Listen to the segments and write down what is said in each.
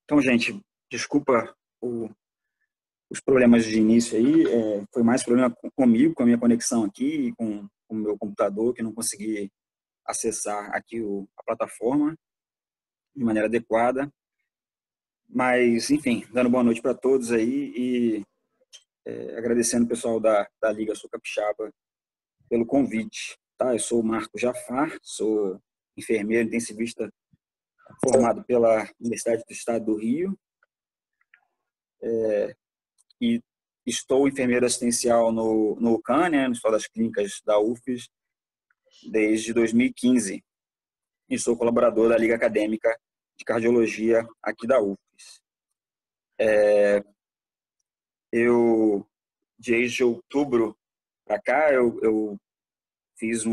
Então, gente, desculpa os problemas de início aí. Foi mais problema comigo, com a minha conexão aqui, e com o meu computador, que não consegui acessar aqui a plataforma de maneira adequada. Mas, enfim, dando boa noite para todos aí e agradecendo o pessoal da Liga Sul Capixaba pelo convite. Tá? Eu sou o Marco Jafar, sou enfermeiro intensivista formado pela Universidade do Estado do Rio, e estou enfermeiro assistencial no UCAN, né, no Hospital das Clínicas da UFES, desde 2015. E sou colaborador da Liga Acadêmica de Cardiologia aqui da UFES. Desde outubro para cá, eu fiz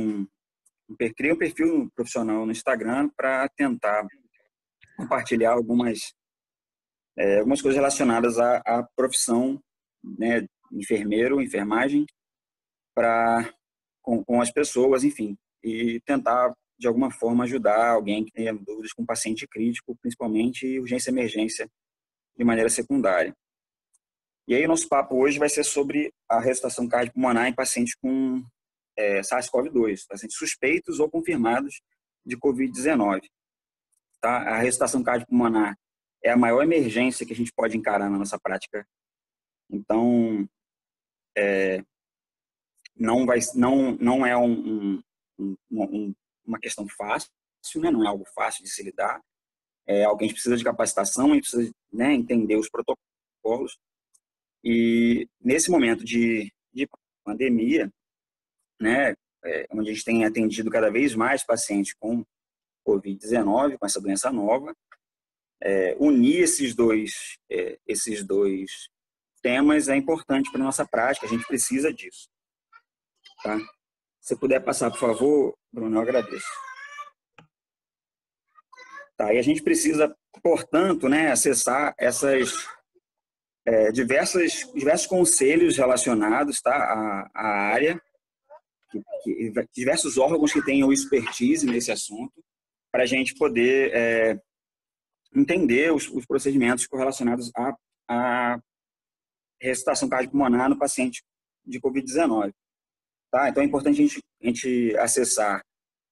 criei um perfil profissional no Instagram para tentar compartilhar algumas coisas relacionadas à profissão, né, enfermeiro, enfermagem, com as pessoas, enfim, e tentar, de alguma forma, ajudar alguém que tenha dúvidas com paciente crítico, principalmente urgência e emergência, de maneira secundária. E aí, o nosso papo hoje vai ser sobre a ressuscitação cardiopulmonar em pacientes com SARS-CoV-2, pacientes suspeitos ou confirmados de Covid-19. Tá? A ressuscitação cardiopulmonar é a maior emergência que a gente pode encarar na nossa prática. Então, não é uma questão fácil, né? Não é algo fácil de se lidar. Alguém precisa de capacitação, a gente precisa, né, entender os protocolos. E nesse momento de pandemia, né, onde a gente tem atendido cada vez mais pacientes com Covid-19, com essa doença nova, unir esses dois temas é importante para a nossa prática, a gente precisa disso. Tá? Se puder passar, por favor, Bruno, eu agradeço. Tá, e a gente precisa, portanto, né, acessar essas diversos conselhos relacionados, tá, à área, diversos órgãos que tenham expertise nesse assunto, para a gente poder entender os procedimentos correlacionados à ressuscitação cardiopulmonar no paciente de Covid-19. Tá? Então, é importante a gente acessar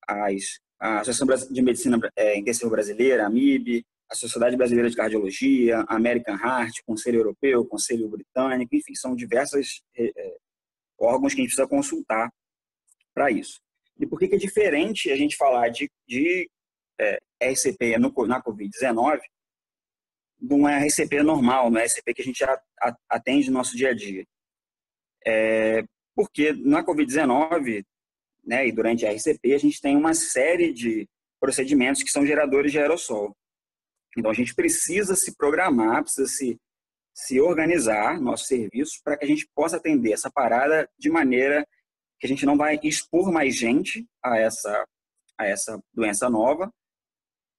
a Associação de Medicina Intensiva Brasileira, a AMIB, a Sociedade Brasileira de Cardiologia, a American Heart, o Conselho Europeu, o Conselho Britânico, enfim, são diversos órgãos que a gente precisa consultar para isso. E por que é diferente a gente falar de RCP na Covid-19 de uma RCP normal, uma RCP que a gente atende no nosso dia a dia? Porque na Covid-19, né, e durante a RCP, a gente tem uma série de procedimentos que são geradores de aerossol. Então, a gente precisa se programar, precisa se organizar, nossos serviços, para que a gente possa atender essa parada de maneira que a gente não vai expor mais gente a essa doença nova,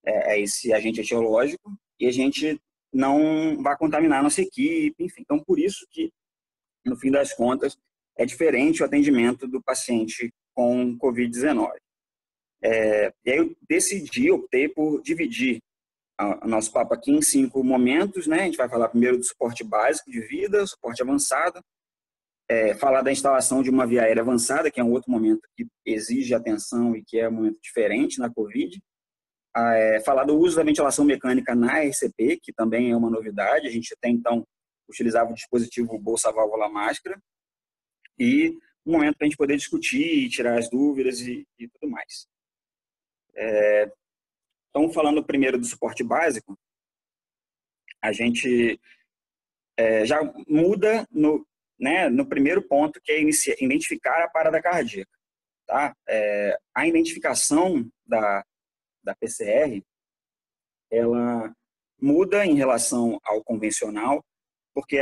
a esse agente etiológico, e a gente não vai contaminar a nossa equipe, enfim. Então, por isso que, no fim das contas, é diferente o atendimento do paciente com Covid-19. E aí eu optei por dividir o nosso papo aqui em 5 momentos, né? A gente vai falar primeiro do suporte básico de vida, suporte avançado, falar da instalação de uma via aérea avançada, que é um outro momento que exige atenção e que é um momento diferente na Covid. Falar do uso da ventilação mecânica na RCP, que também é uma novidade. A gente até então utilizava o dispositivo bolsa-válvula máscara. E um momento para a gente poder discutir e tirar as dúvidas e tudo mais. Então, falando primeiro do suporte básico, a gente já muda no primeiro ponto, que é identificar a parada cardíaca. Tá? A identificação da PCR, ela muda em relação ao convencional, porque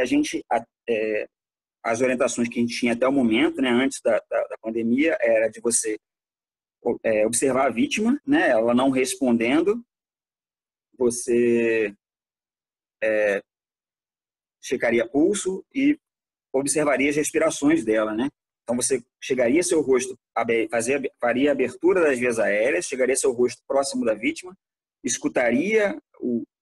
as orientações que a gente tinha até o momento, né, antes da pandemia, era de você observar a vítima, né, ela não respondendo, você checaria pulso e observaria as respirações dela, né? Então você chegaria seu rosto, faria a abertura das vias aéreas, chegaria seu rosto próximo da vítima, escutaria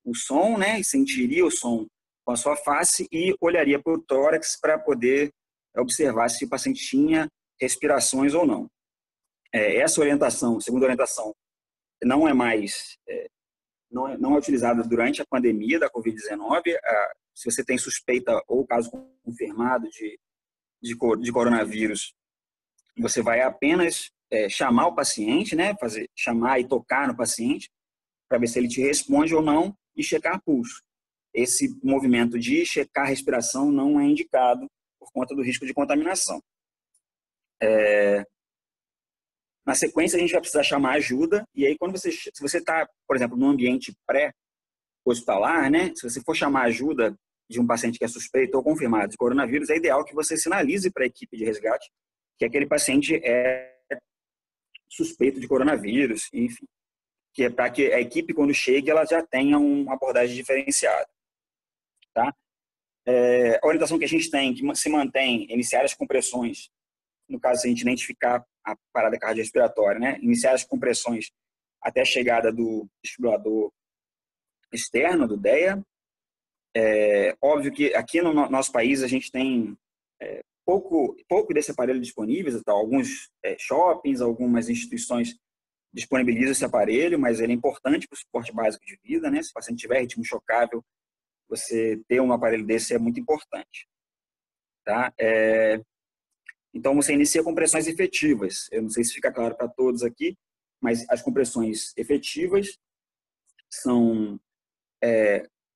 o som, né, e sentiria o som com a sua face e olharia para o tórax para poder observar se o paciente tinha respirações ou não. Essa orientação, segunda orientação, não é mais não é utilizada durante a pandemia da Covid-19. Se você tem suspeita ou caso confirmado de coronavírus, você vai apenas chamar o paciente, né, chamar e tocar no paciente para ver se ele te responde ou não e checar pulso. Esse movimento de checar a respiração não é indicado por conta do risco de contaminação. Na sequência, a gente vai precisar chamar ajuda, e aí se você está, por exemplo, num ambiente pré-hospitalar, né, se você for chamar ajuda de um paciente que é suspeito ou confirmado de coronavírus, é ideal que você sinalize para a equipe de resgate que aquele paciente é suspeito de coronavírus, enfim, que é para que a equipe, quando chegue, ela já tenha uma abordagem diferenciada. Tá? A orientação que a gente tem, que se mantém, iniciar as compressões, no caso, se a gente identificar a parada cardiorrespiratória, né? Iniciar as compressões até a chegada do desfibrilador externo, do DEA. Óbvio que aqui no nosso país a gente tem pouco desse aparelho disponível, tá? Alguns shoppings, algumas instituições disponibilizam esse aparelho, mas ele é importante para o suporte básico de vida, né? Se o paciente tiver ritmo chocável, você ter um aparelho desse é muito importante. Tá? Então, você inicia compressões efetivas. Eu não sei se fica claro para todos aqui, mas as compressões efetivas são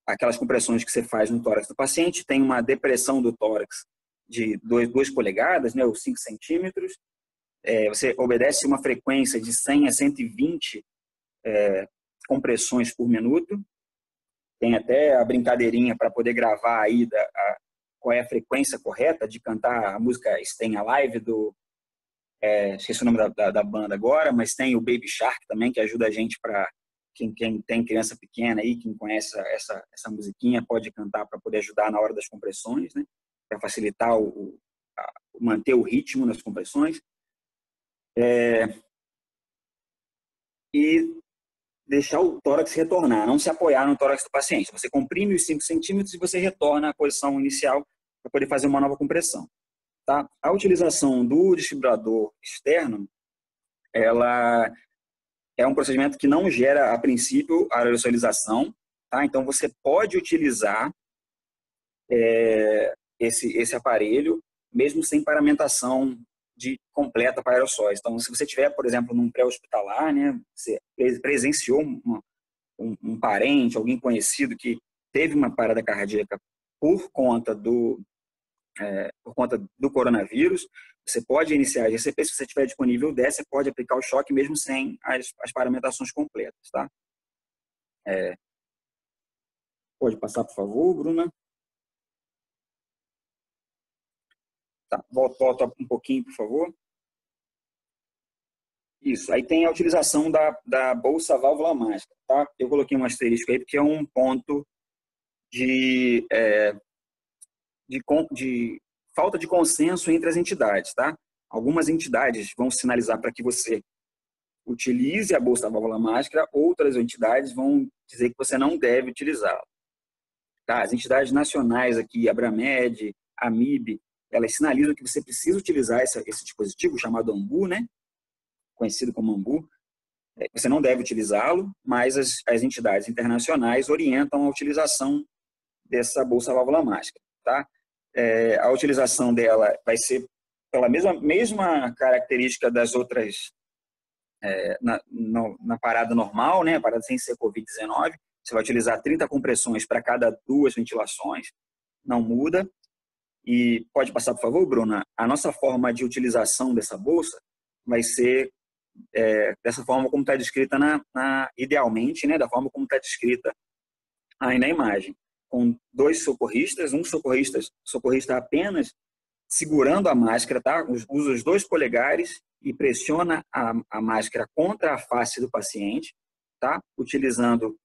aquelas compressões que você faz no tórax do paciente, tem uma depressão do tórax de 2 polegadas, né, ou 5 centímetros. Você obedece uma frequência de 100 a 120 compressões por minuto. Tem até a brincadeirinha para poder gravar aí qual é a frequência correta de cantar a música Stay Alive esqueci o nome da banda agora, mas tem o Baby Shark também, que ajuda a gente para quem tem criança pequena aí, quem conhece essa musiquinha, pode cantar para poder ajudar na hora das compressões, né? Para facilitar manter o ritmo nas compressões. E deixar o tórax retornar, não se apoiar no tórax do paciente. Você comprime os 5 centímetros e você retorna à posição inicial para poder fazer uma nova compressão. Tá? A utilização do desfibrilador externo, ela é um procedimento que não gera, a princípio, aerosolização. Tá? Então, você pode utilizar esse aparelho, mesmo sem paramentação completa para aerossóis. Então, se você tiver, por exemplo, num pré-hospitalar, né, você presenciou um parente, alguém conhecido que teve uma parada cardíaca por conta do coronavírus, você pode iniciar a GCP, se você tiver disponível, você pode aplicar o choque mesmo sem as paramentações completas. Tá? Pode passar, por favor, Bruna? Tá, volta um pouquinho, por favor. Isso, aí tem a utilização da bolsa válvula mágica, tá? Eu coloquei um asterisco aí porque é um ponto de falta de consenso entre as entidades, tá? Algumas entidades vão sinalizar para que você utilize a bolsa válvula mágica, outras entidades vão dizer que você não deve utilizá-la. Tá? As entidades nacionais aqui, Abramed, AMIB, elas sinalizam que você precisa utilizar esse dispositivo chamado AMBU, né? Conhecido como AMBU. Você não deve utilizá-lo, mas as entidades internacionais orientam a utilização dessa bolsa válvula mágica. Tá? A utilização dela vai ser pela mesma característica das outras na parada normal, né? A parada sem ser Covid-19. Você vai utilizar 30 compressões para cada 2 ventilações, não muda. E pode passar, por favor, Bruna? A nossa forma de utilização dessa bolsa vai ser dessa forma como está descrita idealmente, né, da forma como está descrita aí na imagem, com 2 socorristas, um socorrista apenas segurando a máscara, tá? Usa os 2 polegares e pressiona a máscara contra a face do paciente, tá? Utilizando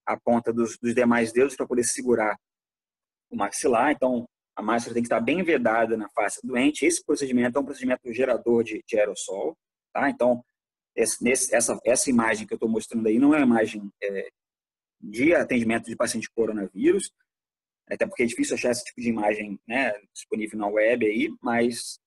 a ponta dos demais dedos para poder segurar o maxilar. Então, a máscara tem que estar bem vedada na face do doente. Esse procedimento é um procedimento gerador de aerossol. Tá? Então, essa imagem que eu estou mostrando aí não é uma imagem de atendimento de paciente com coronavírus, até porque é difícil achar esse tipo de imagem, né, disponível na web aí, mas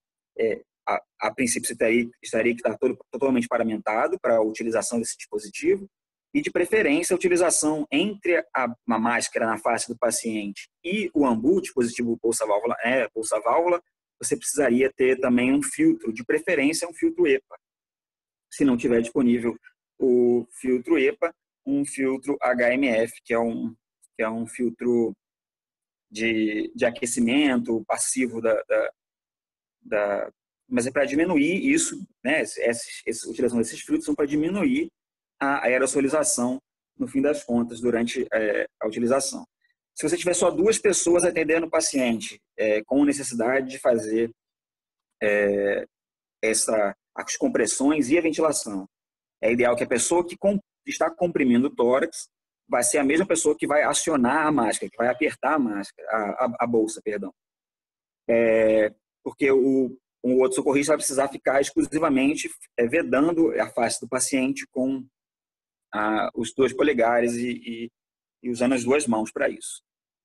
a princípio você estaria que estar totalmente paramentado para a utilização desse dispositivo e, de preferência, a utilização entre uma máscara na face do paciente e o AMBU, dispositivo bolsa-válvula, você precisaria ter também um filtro, de preferência um filtro EPA. Se não tiver disponível o filtro EPA, um filtro HMF, que é um filtro de aquecimento passivo mas é para diminuir isso, né? A utilização desses filtros são para diminuir a aerosolização no fim das contas durante a utilização. Se você tiver só 2 pessoas atendendo o paciente com necessidade de fazer as compressões e a ventilação, é ideal que a pessoa que está comprimindo o tórax vai ser a mesma pessoa que vai acionar a máscara, que vai apertar a máscara, a bolsa, perdão. Porque o outro socorrista vai precisar ficar exclusivamente vedando a face do paciente com os 2 polegares e usando as 2 mãos para isso.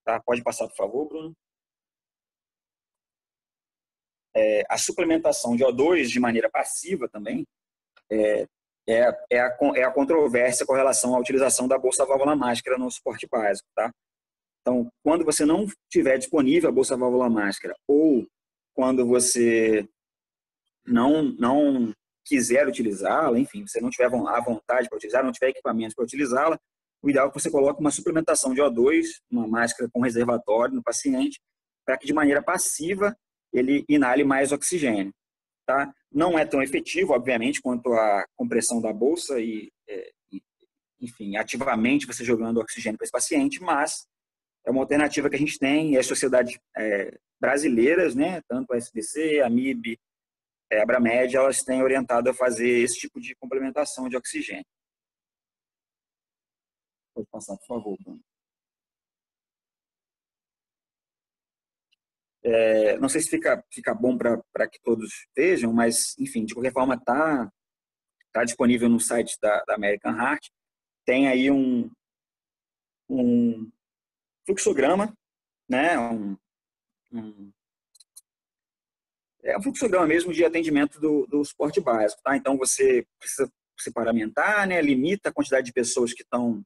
Tá? Pode passar, por favor, Bruno. A suplementação de O2 de maneira passiva também é a controvérsia com relação à utilização da bolsa-válvula máscara no suporte básico. Tá? Então, quando você não tiver disponível a bolsa-válvula máscara ou quando você não quiser utilizá-la, enfim, você não tiver a vontade para utilizar, não tiver equipamento para utilizá-la, o ideal é que você coloque uma suplementação de O2, uma máscara com reservatório no paciente, para que de maneira passiva ele inale mais oxigênio. Tá? Não é tão efetivo, obviamente, quanto a compressão da bolsa enfim, ativamente você jogando oxigênio para esse paciente, mas é uma alternativa que a gente tem, e as sociedades brasileiras, né, tanto a SBC, a MIB, a Abramed, elas têm orientado a fazer esse tipo de complementação de oxigênio. Pode passar, por favor, Bruno. Não sei se fica bom para que todos vejam, mas, enfim, de qualquer forma, tá disponível no site da American Heart. Tem aí um fluxograma, né? É um fluxograma mesmo de atendimento do suporte básico. Tá? Então, você precisa se paramentar, né? Limita a quantidade de pessoas que estão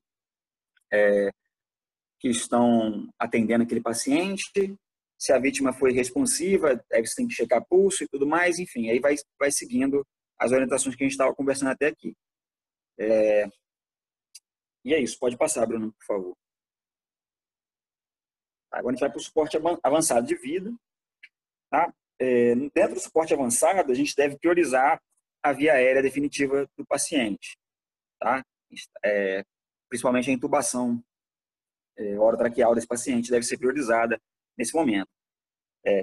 atendendo aquele paciente. Se a vítima foi responsiva, aí você tem que checar pulso e tudo mais, enfim, aí vai seguindo as orientações que a gente estava conversando até aqui. E é isso, pode passar, Bruno, por favor. Agora a gente vai para o suporte avançado de vida. Tá? Dentro do suporte avançado, a gente deve priorizar a via aérea definitiva do paciente. Tá? Principalmente a intubação orotraqueal desse paciente deve ser priorizada nesse momento.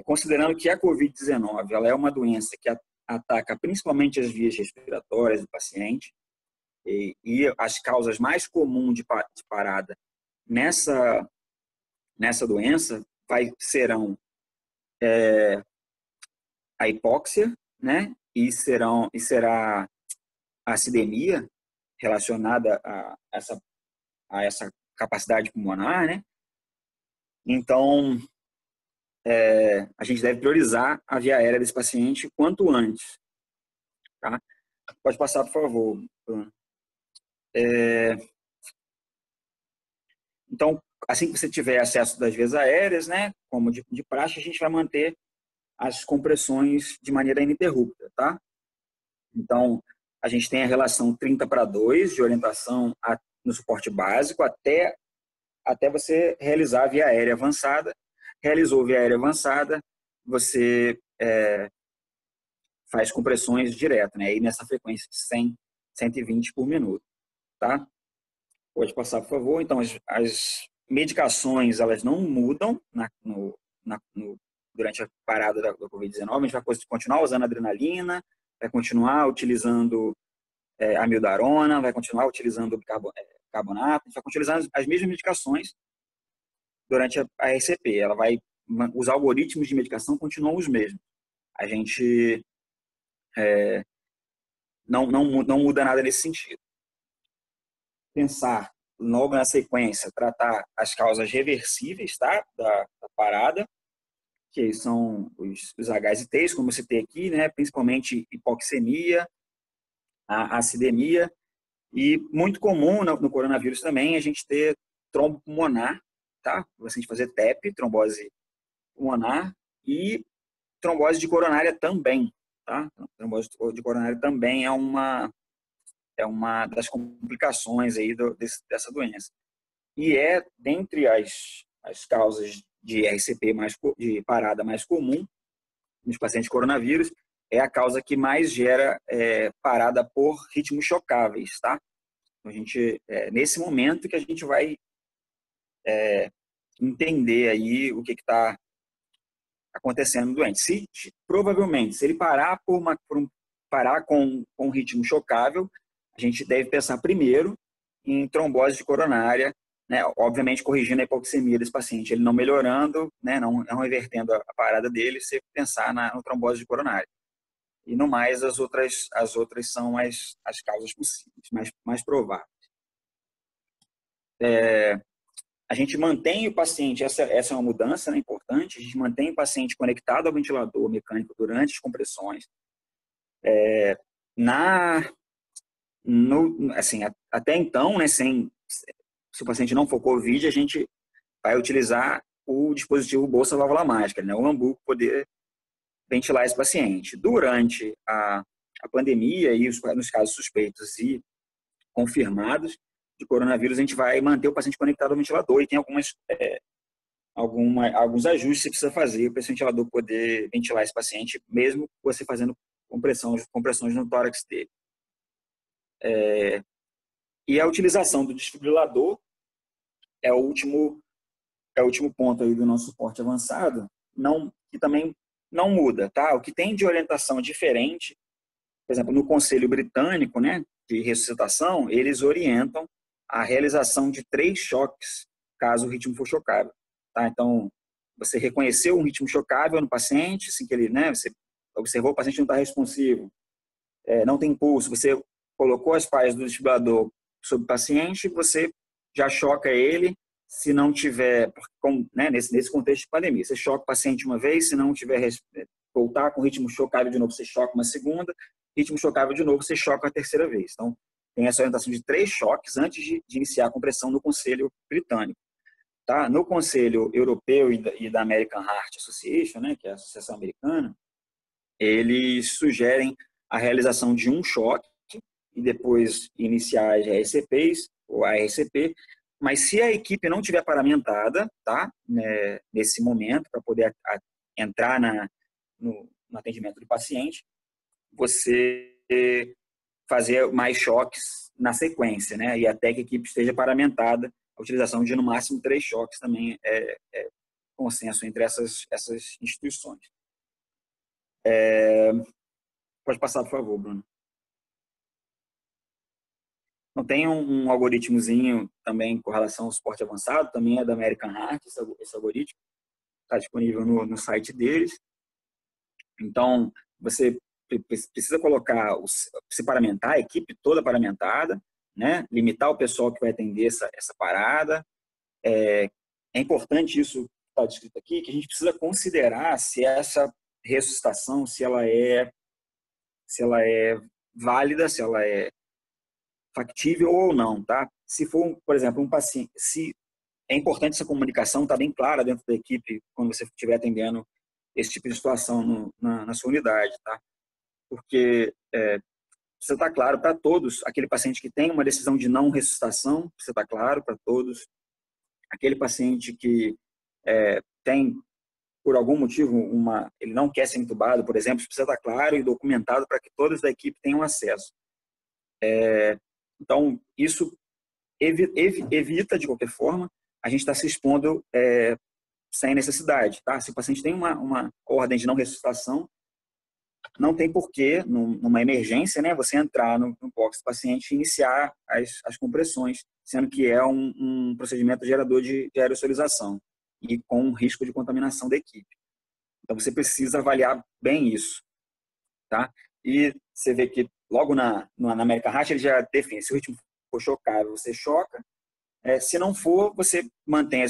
Considerando que a COVID-19 ela é uma doença que ataca principalmente as vias respiratórias do paciente, e as causas mais comuns de parada nessa doença serão a hipóxia, né? E será a acidemia relacionada a essa capacidade pulmonar, né? Então, a gente deve priorizar a via aérea desse paciente quanto antes. Tá? Pode passar, por favor, Bruno. Então, assim que você tiver acesso das vias aéreas, né, como de praxe, a gente vai manter as compressões de maneira ininterrupta. Tá? Então, a gente tem a relação 30:2 de orientação no suporte básico até você realizar a via aérea avançada. Realizou a via aérea avançada, você faz compressões direto, né? Aí nessa frequência de 100, 120 por minuto, tá? Pode passar, por favor. Então, as medicações, elas não mudam durante a parada da Covid-19. A gente vai continuar usando adrenalina, vai continuar utilizando amiodarona, vai continuar utilizando carbonato, a gente vai continuar utilizando as mesmas medicações durante a RCP. Os algoritmos de medicação continuam os mesmos. A gente não muda nada nesse sentido. Pensar logo na sequência, tratar as causas reversíveis, tá? Da parada, que são os Hs e Ts, como eu citei aqui, né? Principalmente hipoxemia, a acidemia, e muito comum no coronavírus também a gente ter trombo pulmonar, tá? Você fazer TEP, trombose pulmonar, e trombose de coronária também, tá? Trombose de coronária também é uma das complicações aí dessa doença. E dentre as causas de RCP de parada mais comum nos pacientes coronavírus, é a causa que mais gera parada por ritmos chocáveis, tá? Então, nesse momento que a gente vai entender aí o que está acontecendo no doente. Provavelmente, se ele parar parar com um ritmo chocável, a gente deve pensar primeiro em trombose de coronária, né? Obviamente corrigindo a hipoxemia desse paciente, ele não melhorando, né? Não revertendo a parada dele, você pensar no trombose de coronária. E no mais, as outras são as causas possíveis, mais prováveis. A gente mantém o paciente, essa é uma mudança, né, importante, a gente mantém o paciente conectado ao ventilador mecânico durante as compressões. Assim, até então, né, se o paciente não for COVID, a gente vai utilizar o dispositivo bolsa válvula mágica, né, o AMBU, para poder ventilar esse paciente. Durante a pandemia e nos casos suspeitos e confirmados de coronavírus, a gente vai manter o paciente conectado ao ventilador e tem alguns ajustes que você precisa fazer para esse ventilador poder ventilar esse paciente, mesmo você fazendo compressões no tórax dele. E a utilização do desfibrilador é o último ponto aí do nosso suporte avançado, que também não muda, tá? O que tem de orientação diferente, por exemplo, no Conselho Britânico, né, de ressuscitação, eles orientam a realização de 3 choques, caso o ritmo for chocável, tá? Então, você reconheceu um ritmo chocável no paciente, assim que ele, né, você observou o paciente não está responsivo, não tem pulso, você colocou as pás do desfibrilador sobre o paciente, você já choca ele, se não tiver, né, nesse contexto de pandemia, você choca o paciente uma vez, se não tiver voltar com ritmo chocável de novo, você choca uma segunda, ritmo chocável de novo, você choca a terceira vez. Então, tem essa orientação de 3 choques antes de iniciar a compressão no Conselho Britânico. Tá? No Conselho Europeu e da American Heart Association, né, que é a Associação Americana, eles sugerem a realização de um choque e depois iniciar as RCPs, ou a RCP, mas se a equipe não tiver paramentada, tá, né, nesse momento, para poder entrar no atendimento do paciente, você fazer mais choques na sequência, né, e até que a equipe esteja paramentada, a utilização de no máximo 3 choques também é consenso entre essas instituições. Pode passar, por favor, Bruno. Então, tem um algoritmozinho também com relação ao suporte avançado, também é da American Heart, esse algoritmo, está disponível no site deles. Então, você precisa se paramentar, a equipe toda paramentada, né? Limitar o pessoal que vai atender essa parada. É importante isso que está descrito aqui, que a gente precisa considerar se essa ressuscitação, se ela é válida, se ela é factível ou não, tá? Se for, por exemplo, um paciente, se é importante essa comunicação, está bem clara dentro da equipe quando você estiver atendendo esse tipo de situação na sua unidade, tá? Porque precisa estar claro para todos, aquele paciente que tem uma decisão de não ressuscitação, precisa estar claro para todos, aquele paciente que tem, por algum motivo, ele não quer ser entubado, por exemplo, precisa estar claro e documentado para que todos da equipe tenham acesso. Então, isso evita, de qualquer forma, a gente estar se expondo sem necessidade, tá? Se o paciente tem uma ordem de não ressuscitação, não tem porquê, numa emergência, né, você entrar no box do paciente e iniciar as compressões, sendo que é um procedimento gerador de aerosolização e com risco de contaminação da equipe. Então, você precisa avaliar bem isso, tá? E você vê que logo na American Heart ele já define, se o ritmo for chocável, você choca, Se não for, você mantém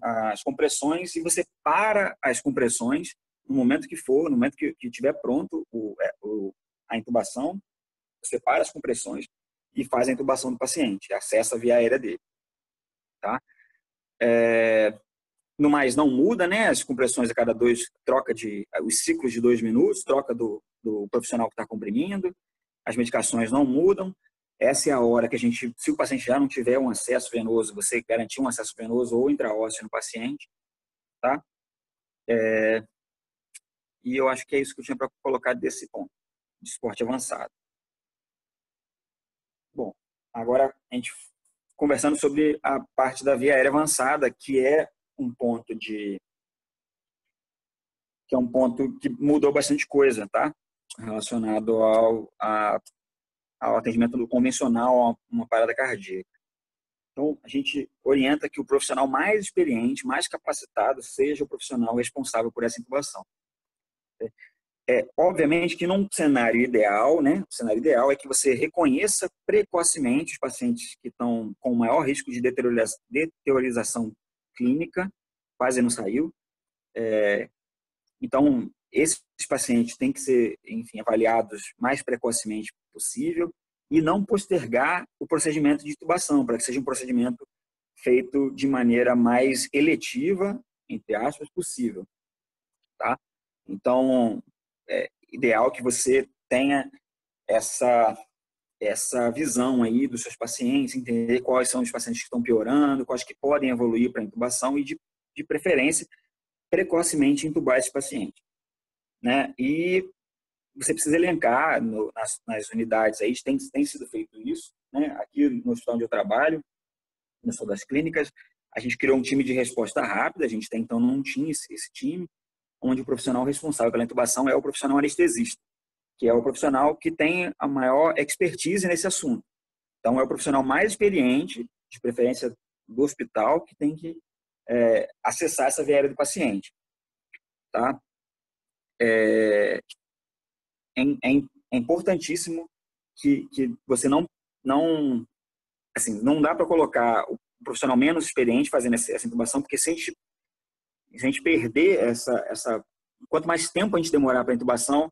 as compressões e você para as compressões no momento que for, no momento que estiver pronto a intubação, você para as compressões e faz a intubação do paciente, acessa a via aérea dele. Tá? No mais, não muda, né? As compressões a cada os ciclos de 2 minutos, troca do profissional que está comprimindo, as medicações não mudam. Essa é a hora que se o paciente já não tiver um acesso venoso, você garantir um acesso venoso ou intraósseo no paciente, tá? E eu acho que é isso que eu tinha para colocar desse ponto, de suporte avançado. Bom, agora a gente conversando sobre a parte da via aérea avançada, que é um ponto que mudou bastante coisa, tá? Relacionado ao atendimento do convencional a uma parada cardíaca. Então, a gente orienta que o profissional mais experiente, mais capacitado, seja o profissional responsável por essa intubação. Obviamente que num cenário ideal, né? O cenário ideal é que você reconheça precocemente os pacientes que estão com maior risco de deteriorização clínica, quase não saiu. Então, esses pacientes têm que ser, enfim, avaliados mais precocemente possível e não postergar o procedimento de intubação, para que seja um procedimento feito de maneira mais eletiva, entre aspas, possível. Tá? Então, é ideal que você tenha essa visão aí dos seus pacientes, entender quais são os pacientes que estão piorando, quais que podem evoluir para a intubação e, de preferência, precocemente intubar esse paciente. Né? E você precisa elencar nas unidades, aí tem sido feito isso, né? Aqui no hospital onde eu trabalho, no Hospital das Clínicas, a gente criou um time de resposta rápida, a gente até então não tinha esse time, onde o profissional responsável pela intubação é o profissional anestesista, que é o profissional que tem a maior expertise nesse assunto. Então, é o profissional mais experiente, de preferência do hospital, que tem que acessar essa via aérea do paciente. Tá? É importantíssimo que você não dá para colocar o profissional menos experiente fazendo essa intubação, porque se a gente perder quanto mais tempo a gente demorar para a intubação,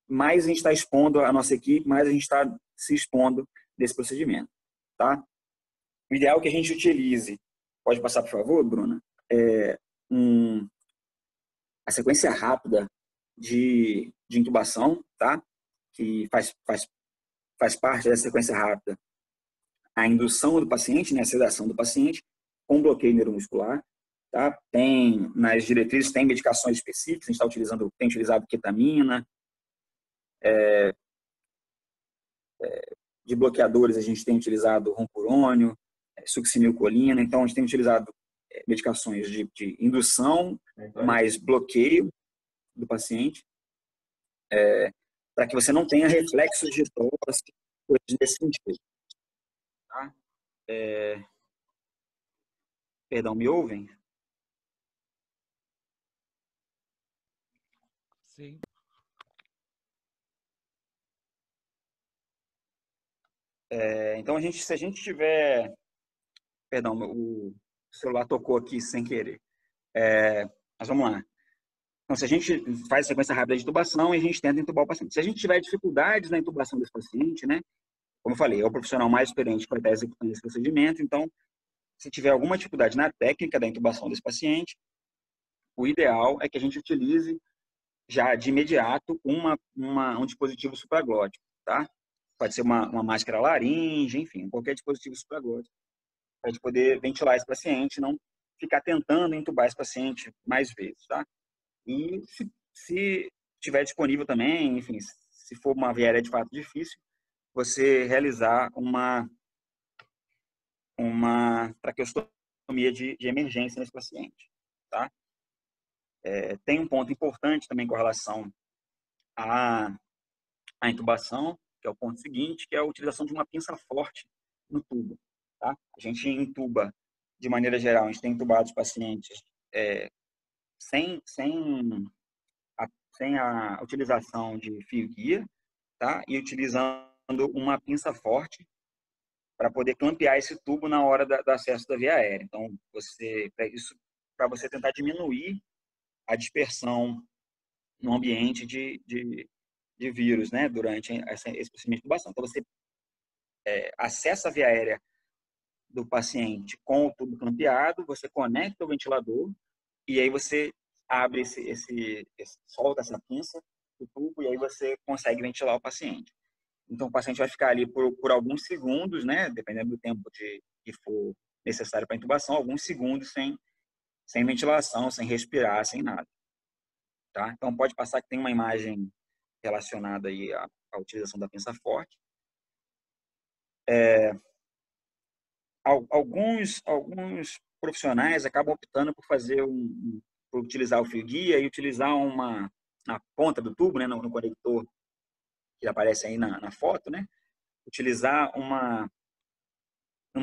mais a gente está expondo a nossa equipe, mais a gente está se expondo desse procedimento. Tá? O ideal é que a gente utilize, pode passar, por favor, Bruna, a sequência rápida de intubação, tá? Que faz parte dessa sequência rápida a indução do paciente, né, a sedação do paciente, com bloqueio neuromuscular. Tá? Nas diretrizes, tem medicações específicas, a gente tem utilizado ketamina, de bloqueadores a gente tem utilizado ronpurônio, succinilcolina, então a gente tem utilizado medicações de indução, mais bloqueio do paciente, para que você não tenha reflexos de tosse, coisas nesse sentido. Tá? Perdão, me ouvem? Sim. Então, se a gente tiver... Perdão, o celular tocou aqui sem querer. Mas vamos lá. Então, se a gente faz a sequência rápida de intubação e a gente tenta intubar o paciente. Se a gente tiver dificuldades na intubação desse paciente, né? Como eu falei, é o profissional mais experiente que vai estar executando esse procedimento. Então, se tiver alguma dificuldade na técnica da intubação desse paciente, o ideal é que a gente utilize já de imediato um dispositivo supraglótico, tá? Pode ser uma máscara laringe, enfim, qualquer dispositivo supraglótico, para a gente poder ventilar esse paciente, não ficar tentando entubar esse paciente mais vezes, tá? E se estiver disponível também, enfim, se for uma via aérea de fato difícil, você realizar uma traqueostomia de emergência nesse paciente, tá? Tem um ponto importante também com relação à intubação, que é o ponto seguinte, que é a utilização de uma pinça forte no tubo, tá? A gente intuba, de maneira geral, a gente tem intubado os pacientes sem a utilização de fio guia, tá? E utilizando uma pinça forte para poder clampear esse tubo na hora do acesso da via aérea. Então, para você tentar diminuir a dispersão no ambiente de vírus, né, durante esse procedimento de intubação. Então, você acessa a via aérea do paciente com o tubo clampeado, você conecta o ventilador e aí você abre solta essa pinça do tubo e aí você consegue ventilar o paciente. Então, o paciente vai ficar ali por alguns segundos, né, dependendo do tempo que for necessário para a intubação, alguns segundos sem ventilação, sem respirar, sem nada. Tá? Então, pode passar que tem uma imagem relacionada aí à utilização da pinça forte. Alguns profissionais acabam optando por por utilizar o fio guia e utilizar na ponta do tubo, né, no conector que aparece aí na foto, né, utilizar uma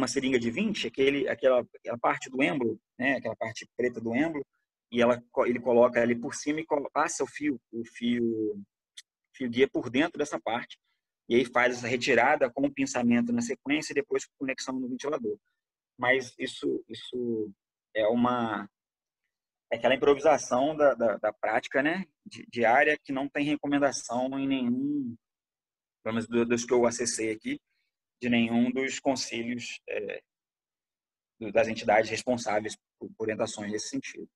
seringa de 20, aquela parte do êmbolo, né, aquela parte preta do êmbolo, e ele coloca ali por cima e passa o fio guia por dentro dessa parte, e aí faz essa retirada com o pinçamento na sequência e depois conexão no ventilador. Mas isso é aquela improvisação da prática, né, diária, que não tem recomendação em nenhum, pelo menos dos que eu acessei aqui, de nenhum dos conselhos das entidades responsáveis por orientações nesse sentido.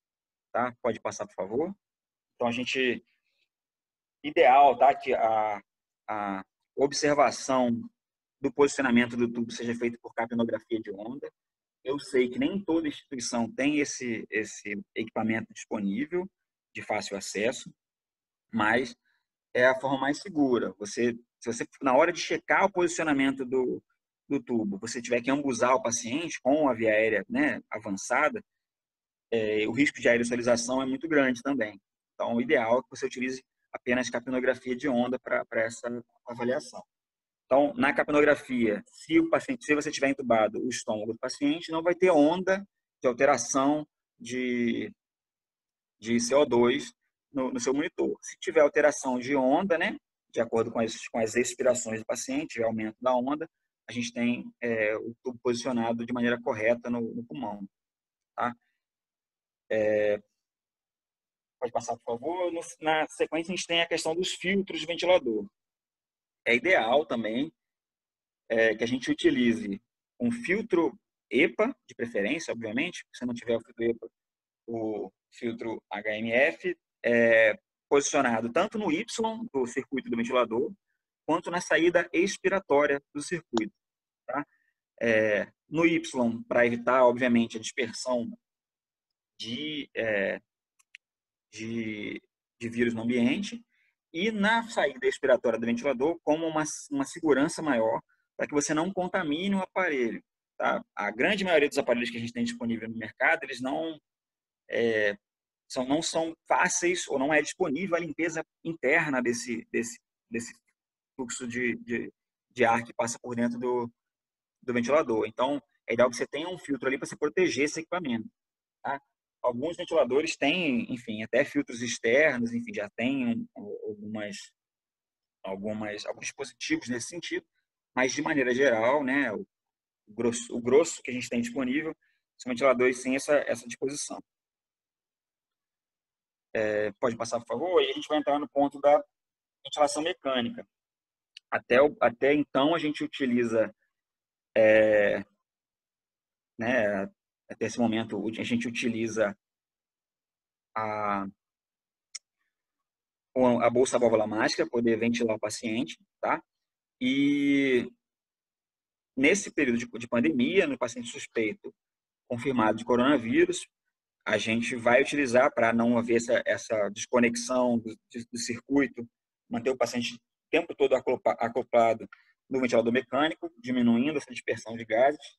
Tá? Pode passar, por favor. Então, ideal, tá, que a observação do posicionamento do tubo seja feita por capnografia de onda. Eu sei que nem toda instituição tem esse equipamento disponível, de fácil acesso, mas é a forma mais segura. Se você, na hora de checar o posicionamento do tubo, você tiver que ambusar o paciente com a via aérea, né, avançada, o risco de aerosolização é muito grande também. Então, o ideal é que você utilize apenas capnografia de onda para essa avaliação. Então, na capnografia, se você tiver entubado o estômago do paciente, não vai ter onda de alteração de CO2 no seu monitor. Se tiver alteração de onda, né, de acordo com as respirações do paciente, o aumento da onda, a gente tem o tubo posicionado de maneira correta no pulmão. Tá? Pode passar, por favor. Na sequência, a gente tem a questão dos filtros de ventilador. É ideal também que a gente utilize um filtro EPA, de preferência, obviamente. Se não tiver o filtro EPA, o filtro HMF, posicionado tanto no Y do circuito do ventilador, quanto na saída expiratória do circuito. Tá? No Y, para evitar, obviamente, a dispersão de vírus no ambiente, e na saída expiratória do ventilador como uma segurança maior para que você não contamine o aparelho. Tá? A grande maioria dos aparelhos que a gente tem disponível no mercado, eles não são fáceis ou não é disponível a limpeza interna desse fluxo de ar que passa por dentro do ventilador. Então, é ideal que você tenha um filtro ali para se proteger esse equipamento. Tá? Alguns ventiladores têm, enfim, até filtros externos, enfim, já tem alguns dispositivos nesse sentido, mas de maneira geral, né, o grosso que a gente tem disponível são ventiladores sem essa disposição. Pode passar, por favor? E a gente vai entrar no ponto da ventilação mecânica. Até então, a gente utiliza, né, até esse momento, a gente utiliza a bolsa válvula mágica para poder ventilar o paciente, tá? E nesse período de pandemia, no paciente suspeito confirmado de coronavírus, a gente vai utilizar, para não haver essa desconexão do circuito, manter o paciente o tempo todo acoplado no ventilador mecânico, diminuindo essa dispersão de gases.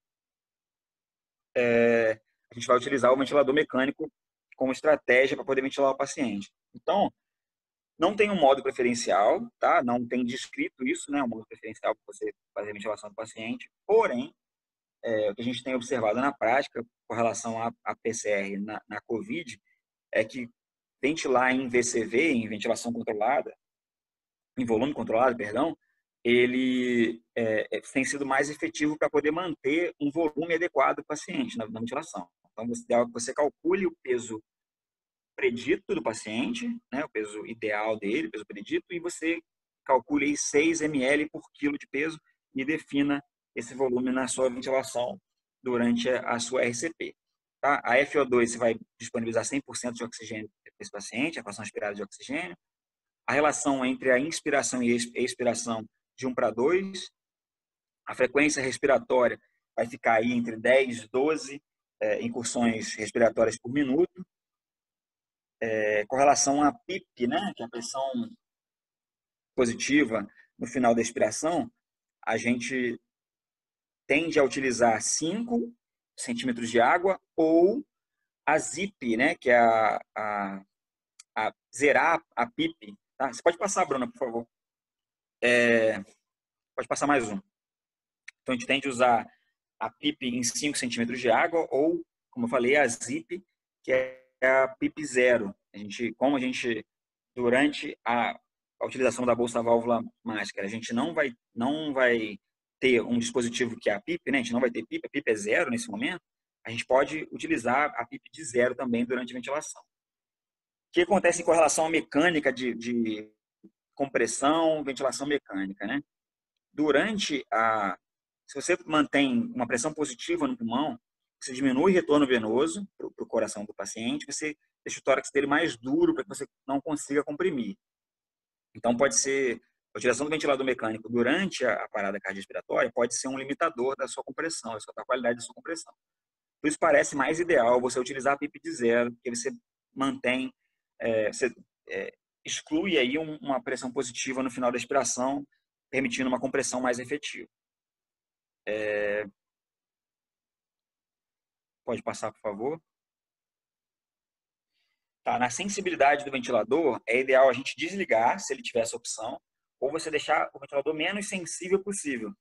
A gente vai utilizar o ventilador mecânico como estratégia para poder ventilar o paciente. Então, não tem um modo preferencial, tá? Não tem descrito isso, né? Um modo preferencial para você fazer a ventilação do paciente. Porém, o que a gente tem observado na prática com relação à PCR na COVID é que ventilar em VCV, em ventilação controlada, em volume controlado, perdão, ele tem sido mais efetivo para poder manter um volume adequado do paciente na ventilação. Então, você calcule o peso predito do paciente, né, o peso ideal dele, o peso predito, e você calcule aí 6 ml por quilo de peso e defina esse volume na sua ventilação durante a sua RCP. Tá? A FO2 você vai disponibilizar 100% de oxigênio para esse paciente, a fração aspirada de oxigênio. A relação entre a inspiração e a expiração de 1:2. A frequência respiratória vai ficar aí entre 10 e 12 incursões respiratórias por minuto. Com relação à PIP, né, que é a pressão positiva no final da expiração, a gente tende a utilizar 5 centímetros de água ou a ZIP, né, que é zerar a PIP. Tá? Você pode passar, Bruna, por favor. Pode passar mais um. Então, a gente tende a usar a PIP em 5 centímetros de água ou, como eu falei, a ZIP, que é a PIP zero. Como a gente, durante a utilização da bolsa válvula mágica, a gente não vai ter um dispositivo que é a PIP, né? A gente não vai ter PIP, a PIP é zero nesse momento, a gente pode utilizar a PIP de zero também durante a ventilação. O que acontece com relação à mecânica de compressão, ventilação mecânica, né? Se você mantém uma pressão positiva no pulmão, você diminui o retorno venoso para o coração do paciente, você deixa o tórax dele mais duro para que você não consiga comprimir. Então, pode ser a utilização do ventilador mecânico durante a parada cardiorrespiratória pode ser um limitador da sua compressão, da qualidade da sua compressão. Por isso, parece mais ideal você utilizar a PIP de zero, porque você mantém, você exclui aí uma pressão positiva no final da expiração, permitindo uma compressão mais efetiva. Pode passar, por favor. Tá, na sensibilidade do ventilador, é ideal a gente desligar, se ele tiver essa opção, ou você deixar o ventilador menos sensível possível.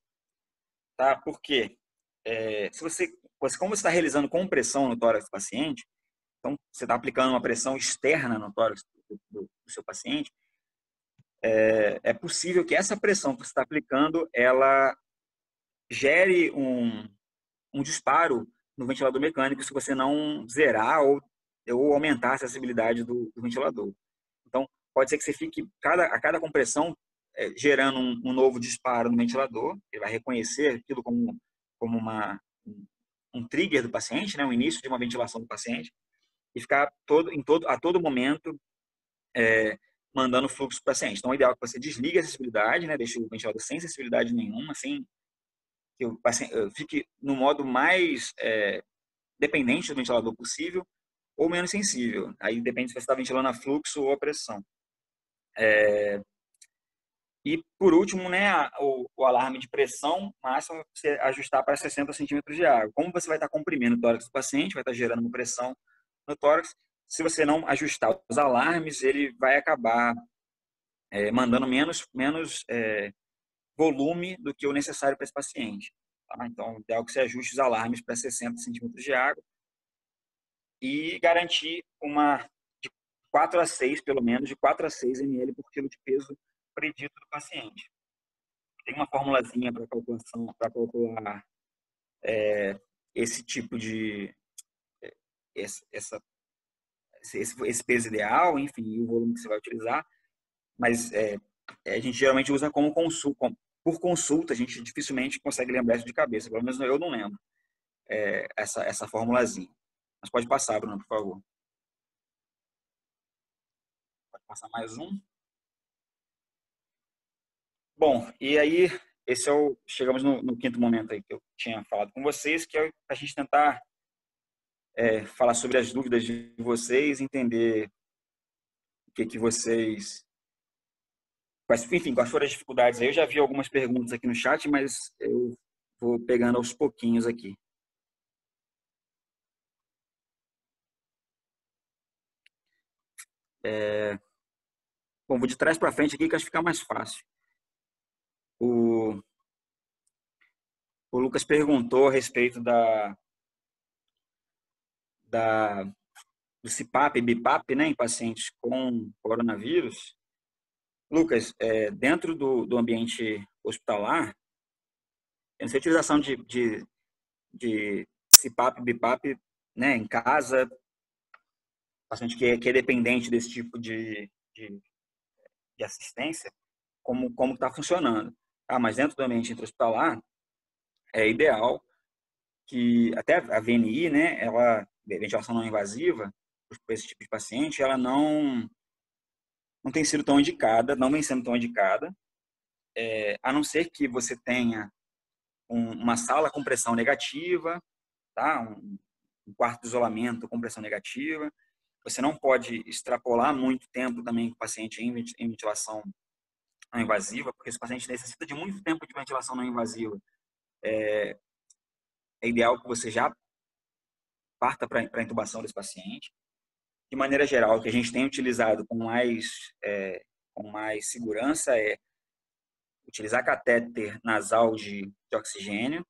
Tá? Por quê? Como você está realizando compressão no tórax do paciente, então você está aplicando uma pressão externa no tórax do seu paciente, é possível que essa pressão que você está aplicando, ela gere um disparo no ventilador mecânico se você não zerar ou aumentar a acessibilidade do ventilador. Então, pode ser que você fique, a cada compressão, gerando um novo disparo no ventilador, ele vai reconhecer aquilo como um trigger do paciente, né, o início de uma ventilação do paciente, e ficar a todo momento mandando fluxo para o paciente. Então, o ideal é que você desligue a acessibilidade, né, deixe o ventilador sem acessibilidade nenhuma, sem que o paciente fique no modo mais dependente do ventilador possível ou menos sensível. Aí depende se você está ventilando a fluxo ou a pressão. E, por último, né, o alarme de pressão máxima você ajustar para 60 centímetros de água. Como você vai estar comprimindo o tórax do paciente, vai estar gerando uma pressão no tórax, se você não ajustar os alarmes, ele vai acabar mandando menos volume do que o necessário para esse paciente. Tá? Então, é ideal que você ajuste os alarmes para 60 centímetros de água e garantir de 4 a 6, pelo menos, de 4 a 6 ml por quilo de peso predito do paciente. Tem uma formulazinha para calcular esse tipo de esse peso ideal, enfim, o volume que você vai utilizar, mas a gente geralmente usa por consulta, a gente dificilmente consegue lembrar isso de cabeça, pelo menos eu não lembro essa formulazinha. Mas pode passar, Bruno, por favor. Pode passar mais um. Bom, e aí chegamos no quinto momento aí que eu tinha falado com vocês, que é a gente tentar falar sobre as dúvidas de vocês, entender o que vocês... Enfim, quais foram as dificuldades aí. Eu já vi algumas perguntas aqui no chat, mas eu vou pegando aos pouquinhos aqui. Bom, vou de trás para frente aqui que acho que fica mais fácil. O Lucas perguntou a respeito do CPAP e BIPAP, né, em pacientes com coronavírus. Lucas, dentro do ambiente hospitalar, essa utilização de CPAP, BIPAP, né, em casa, paciente que é dependente desse tipo de assistência, como está funcionando. Ah, mas dentro do ambiente intra-hospitalar, é ideal que até a VNI, né, ela, ventilação não invasiva, para esse tipo de paciente, ela não tem sido tão indicada, não vem sendo tão indicada, a não ser que você tenha uma sala com pressão negativa, tá? Um quarto de isolamento com pressão negativa. Você não pode extrapolar muito tempo também com o paciente em ventilação não invasiva, porque se o paciente necessita de muito tempo de ventilação não invasiva, é ideal que você já parta para a intubação desse paciente. De maneira geral, o que a gente tem utilizado com mais segurança é utilizar catéter nasal de oxigênio,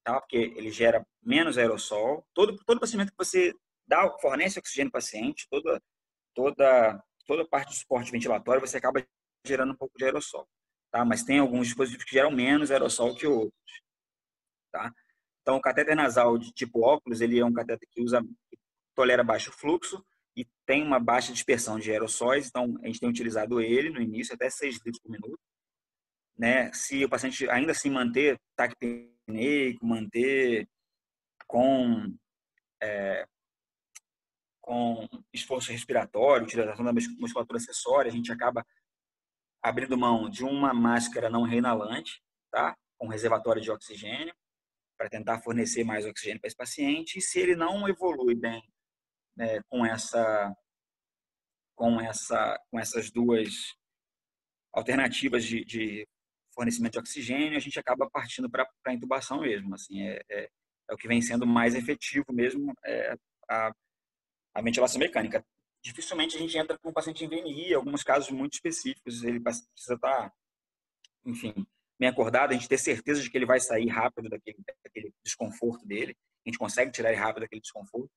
tá? Porque ele gera menos aerossol. Todo procedimento que você fornece oxigênio para o paciente, toda parte do suporte ventilatório, você acaba gerando um pouco de aerossol, tá? Mas tem alguns dispositivos que geram menos aerossol que outros, tá? Então, o catéter nasal de tipo óculos, ele é um catéter que tolera baixo fluxo e tem uma baixa dispersão de aerossóis, então a gente tem utilizado ele no início, até 6 litros por minuto, né? Se o paciente ainda assim manter taquipneico, manter com, com esforço respiratório, utilização da musculatura acessória, a gente acaba abrindo mão de uma máscara não reinalante, tá? Com reservatório de oxigênio, para tentar fornecer mais oxigênio para esse paciente. E se ele não evolui bem, né, com essas duas alternativas de fornecimento de oxigênio, a gente acaba partindo para a intubação mesmo. Assim, é o que vem sendo mais efetivo mesmo, a, a ventilação mecânica. Dificilmente a gente entra com o paciente em VNI, alguns casos muito específicos, ele precisa estar, enfim, bem acordado, a gente ter certeza de que ele vai sair rápido daquele desconforto dele, a gente consegue tirar ele rápido daquele desconforto,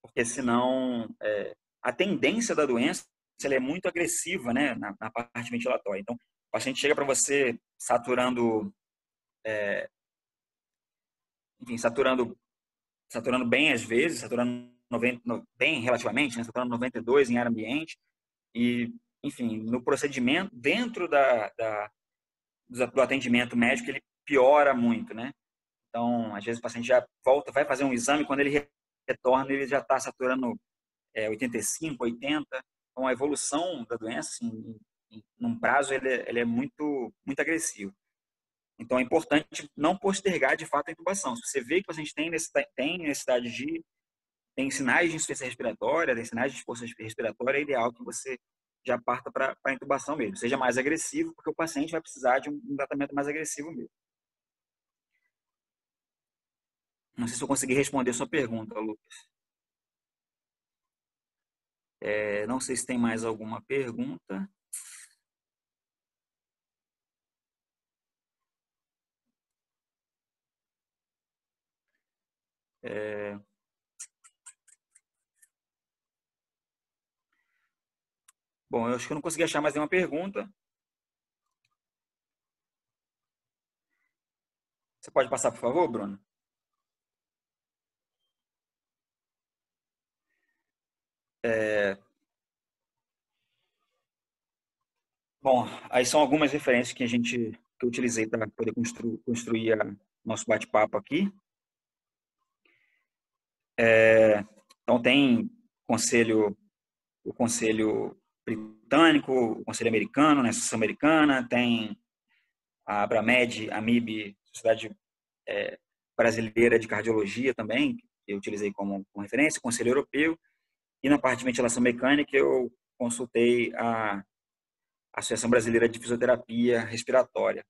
porque senão a tendência da doença ela é muito agressiva, né, na parte ventilatória. Então, o paciente chega para você saturando, enfim, saturando bem às vezes, saturando 90, bem relativamente, né, saturando 92 em ar ambiente e, enfim, no procedimento, dentro do atendimento médico, ele piora muito, né? Então, às vezes o paciente já volta, vai fazer um exame, quando ele retorna, ele já está saturando 85, 80. Então, a evolução da doença, assim, num prazo, ele é muito, muito agressivo. Então, é importante não postergar, de fato, a intubação. Se você vê que o paciente tem necessidade tem sinais de insuficiência respiratória, tem sinais de disfunção respiratória, é ideal que você já parta para a intubação mesmo. Seja mais agressivo, porque o paciente vai precisar de um tratamento mais agressivo mesmo. Não sei se eu consegui responder a sua pergunta, Lucas. Não sei se tem mais alguma pergunta. É, Bom, eu acho que eu não consegui achar mais nenhuma pergunta. Você pode passar, por favor, Bruno? Bom, aí são algumas referências que eu utilizei para poder construir nosso bate-papo aqui. Então, tem o Conselho Britânico, o Conselho Americano, né, a Associação Americana, tem a Abramed, a MIB, Sociedade Brasileira de Cardiologia também, que eu utilizei como referência, o Conselho Europeu, e na parte de ventilação mecânica eu consultei a Associação Brasileira de Fisioterapia Respiratória.